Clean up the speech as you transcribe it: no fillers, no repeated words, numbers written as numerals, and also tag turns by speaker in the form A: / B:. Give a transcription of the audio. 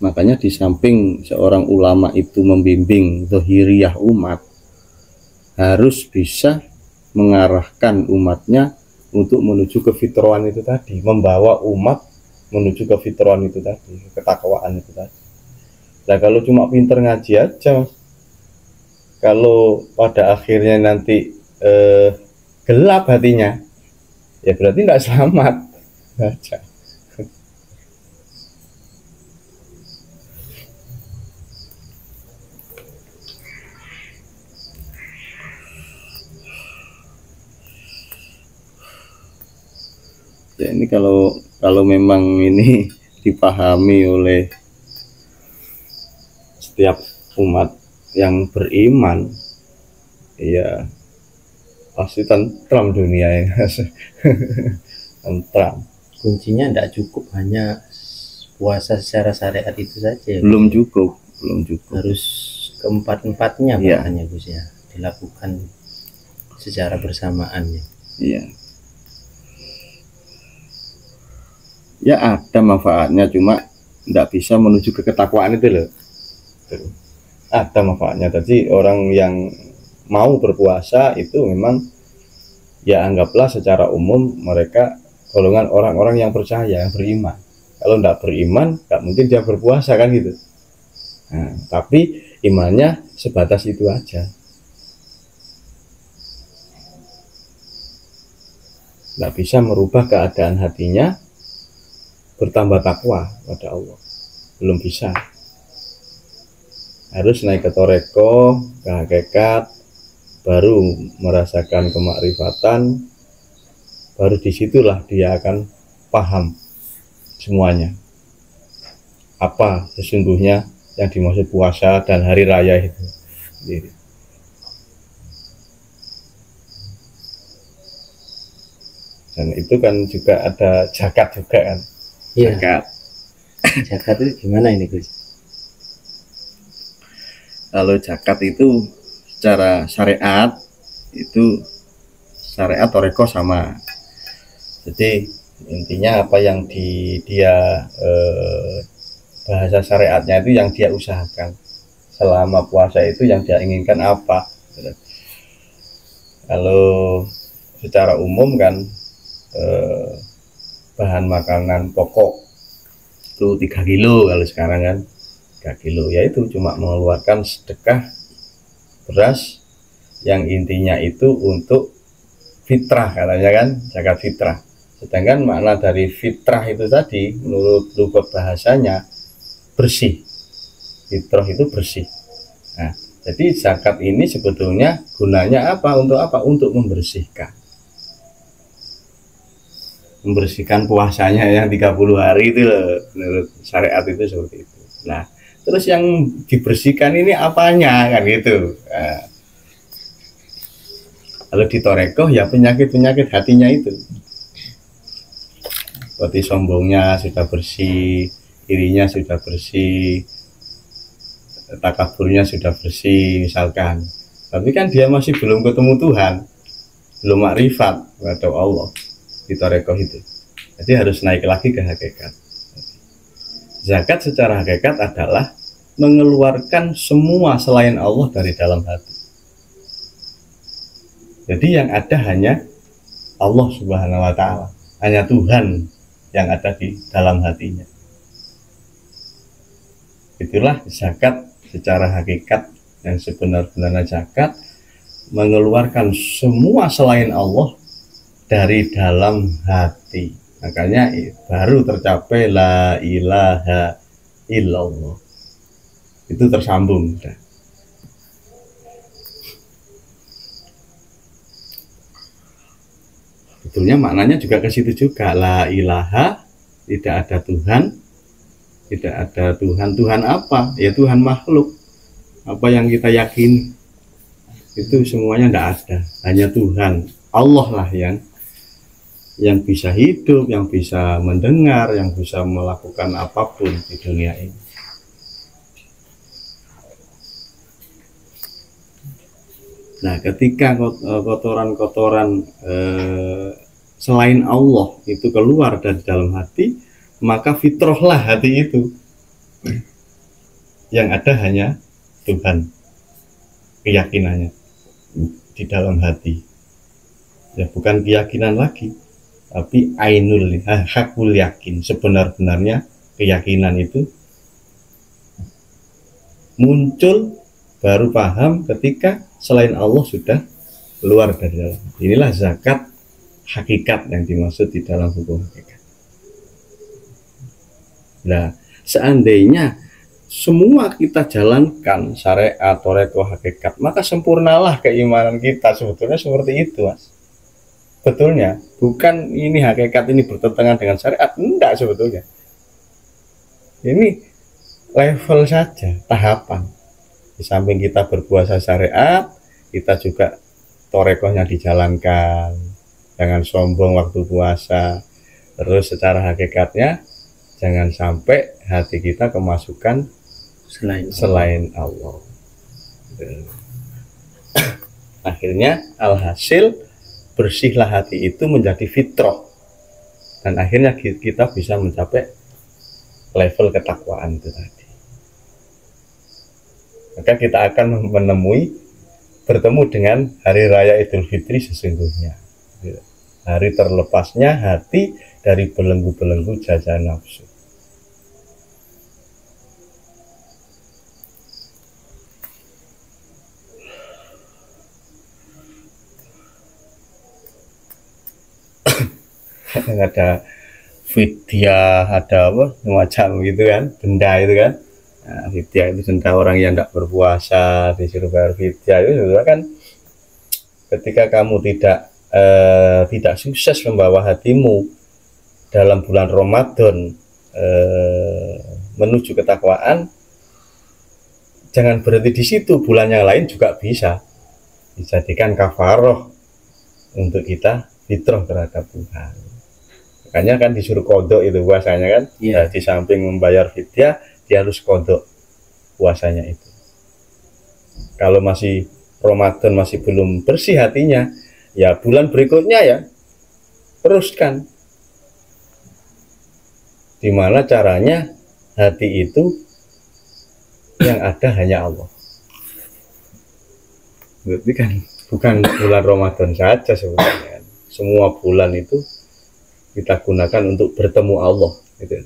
A: Makanya di samping seorang ulama itu membimbing zahiriyah umat, harus bisa mengarahkan umatnya untuk menuju ke fitrahan itu tadi, membawa umat menuju ke fitrahan itu tadi, ketakwaan itu tadi. Nah kalau cuma pinter ngaji aja, kalau pada akhirnya nanti gelap hatinya, ya berarti nggak selamat baca. Ya ini kalau memang ini dipahami oleh setiap umat yang beriman, ya pasti tentram dunia ini. Tentram.
B: Kuncinya tidak cukup hanya puasa secara syariat itu saja.
A: Belum cukup.
B: Harus keempat-empatnya
A: ya.
B: Makanya Gus ya dilakukan secara bersamaan ya.
A: Iya. Ya ada manfaatnya, cuma tidak bisa menuju ke ketakwaan itu loh. Ada manfaatnya. Tadi orang yang mau berpuasa itu memang ya anggaplah secara umum mereka golongan orang-orang yang percaya, yang beriman. Kalau tidak beriman, nggak mungkin dia berpuasa kan gitu. Nah, tapi imannya sebatas itu aja. Nggak bisa merubah keadaan hatinya bertambah takwa pada Allah, belum bisa. Harus naik ke toreko, ke hakikat, baru merasakan kemakrifatan, baru disitulah dia akan paham semuanya apa sesungguhnya yang dimaksud puasa dan hari raya itu. Dan itu kan juga ada zakat juga kan.
B: Iya. Zakat itu gimana ini Gus?
A: Kalau zakat itu secara syariat itu syariat toreko sama. Jadi intinya apa yang dia bahasa syariatnya itu yang dia usahakan. Selama puasa itu yang dia inginkan apa. Kalau secara umum kan bahan makanan pokok itu 3 kilo kalau sekarang kan, 3 kilo, yaitu cuma mengeluarkan sedekah beras yang intinya itu untuk fitrah katanya kan, zakat fitrah. Sedangkan makna dari fitrah itu tadi menurut lugat bahasanya bersih. Fitrah itu bersih. Nah, jadi zakat ini sebetulnya gunanya apa? Untuk apa? Untuk membersihkan puasanya yang 30 hari itu loh, menurut syariat itu seperti itu. Nah, terus yang dibersihkan ini apanya kan gitu. Nah, kalau di toreko ya penyakit-penyakit hatinya itu. Seperti sombongnya sudah bersih, irinya sudah bersih, takaburnya sudah bersih misalkan. Tapi kan dia masih belum ketemu Tuhan, belum makrifat kepada Allah di toreko itu. Jadi harus naik lagi ke hakikat. Zakat secara hakikat adalah mengeluarkan semua selain Allah dari dalam hati. Jadi yang ada hanya Allah Subhanahu wa Ta'ala, hanya Tuhan yang ada di dalam hatinya. Itulah zakat secara hakikat. Yang sebenar-benarnya zakat mengeluarkan semua selain Allah dari dalam hati. Makanya baru tercapai la ilaha illallah. Itu tersambung. Betulnya maknanya juga ke situ juga. La ilaha, tidak ada Tuhan. Tidak ada Tuhan. Tuhan apa? Ya Tuhan makhluk. Apa yang kita yakini itu semuanya tidak ada. Hanya Tuhan. Allah lah yang bisa hidup, yang bisa mendengar, yang bisa melakukan apapun di dunia ini. Nah, ketika kotoran-kotoran selain Allah itu keluar dari dalam hati, maka fitrahlah hati itu. yang ada hanya Tuhan, keyakinannya di dalam hati. Ya bukan keyakinan lagi, tapi ainul, hakul yakin, sebenar-benarnya keyakinan itu muncul baru paham ketika selain Allah sudah keluar dari dalam. Inilah zakat hakikat yang dimaksud di dalam hukum hakikat. Nah, seandainya semua kita jalankan syariat, toreko, hakikat, maka sempurnalah keimanan kita. Sebetulnya seperti itu, Mas. Betulnya, bukan ini hakikat ini bertentangan dengan syariat, enggak sebetulnya. Ini level saja, tahapan. Di samping kita berpuasa syariat, kita juga torekohnya dijalankan. Jangan sombong waktu puasa. Terus secara hakikatnya, jangan sampai hati kita kemasukan selain Allah. Akhirnya alhasil bersihlah hati itu menjadi fitrah, dan akhirnya kita bisa mencapai level ketakwaan itu tadi. Maka kita akan bertemu dengan hari raya Idul Fitri sesungguhnya, hari terlepasnya hati dari belenggu-belenggu jajan nafsu. Ada fidyah, ada apa semacam gitu kan, denda itu kan. Nah, fidyah itu denda orang yang tidak berpuasa disuruh bayar fidyah. Itu juga kan ketika kamu tidak sukses membawa hatimu dalam bulan Ramadan menuju ketakwaan, jangan berhenti di situ, bulan yang lain juga bisa dijadikan kafaroh untuk kita fitrah terhadap Tuhan. Makanya kan disuruh kodok itu puasanya kan, ya, di samping membayar fidyah, dia harus kodok puasanya itu. Kalau masih Ramadan masih belum bersih hatinya, ya bulan berikutnya ya teruskan. Dimana caranya hati itu yang ada hanya Allah. Berarti kan bukan bulan Ramadan saja sebetulnya. Semua bulan itu kita gunakan untuk bertemu Allah gitu.